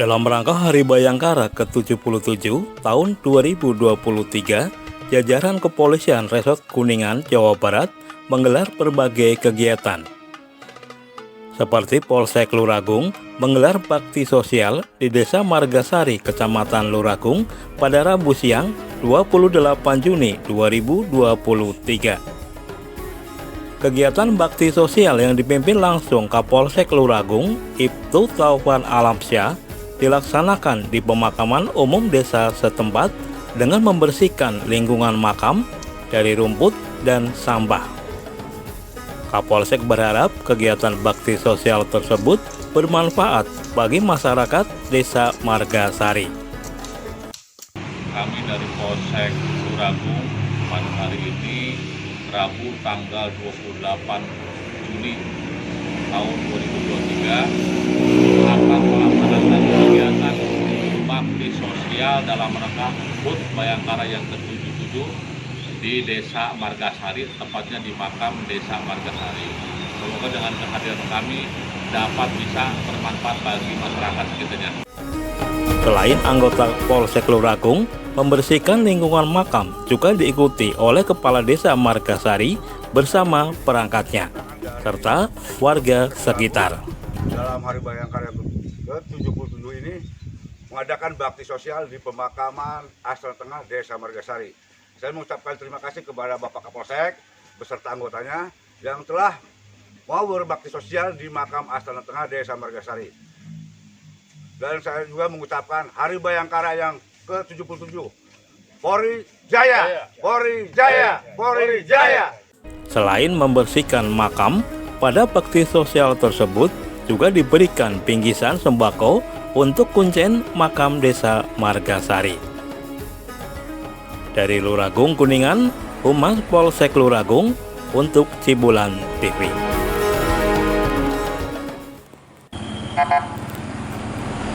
Dalam rangka Hari Bayangkara ke-77 tahun 2023, jajaran Kepolisian Resort Kuningan, Jawa Barat menggelar berbagai kegiatan. Seperti Polsek Luragung menggelar bakti sosial di Desa Margasari, Kecamatan Luragung pada Rabu siang 28 Juni 2023. Kegiatan bakti sosial yang dipimpin langsung Kapolsek Luragung, Ibtu Taufan Alamsyah, dilaksanakan di pemakaman umum desa setempat dengan membersihkan lingkungan makam dari rumput dan sampah. Kapolsek berharap kegiatan bakti sosial tersebut bermanfaat bagi masyarakat Desa Margasari. Kami dari Polsek Luragung pada hari ini Rabu tanggal 28 Juni tahun 2023 akan melaksanakan kegiatan bakti sosial dalam rangka HUT Bayangkara yang ke-77 di Desa Margasari, tepatnya di makam Desa Margasari. Semoga dengan kehadiran kami dapat bisa bermanfaat bagi masyarakat sekitarnya. Selain anggota Polsek Luragung, membersihkan lingkungan makam juga diikuti oleh Kepala Desa Margasari bersama perangkatnya, serta warga sekitar. Dalam Hari Bayangkara ke-77 ini mengadakan bakti sosial di pemakaman Astana Tengah Desa Margasari. Saya mengucapkan terima kasih kepada Bapak Kapolsek beserta anggotanya yang telah mau berbakti sosial di makam Astana Tengah Desa Margasari. Dan saya juga mengucapkan Hari Bayangkara yang ke-77. Polri Jaya! Polri Jaya! Polri Jaya! Selain membersihkan makam, pada bakti sosial tersebut juga diberikan bingkisan sembako untuk kuncen makam Desa Margasari. Dari Luragung Kuningan, Humas Polsek Luragung untuk Cibulan TV.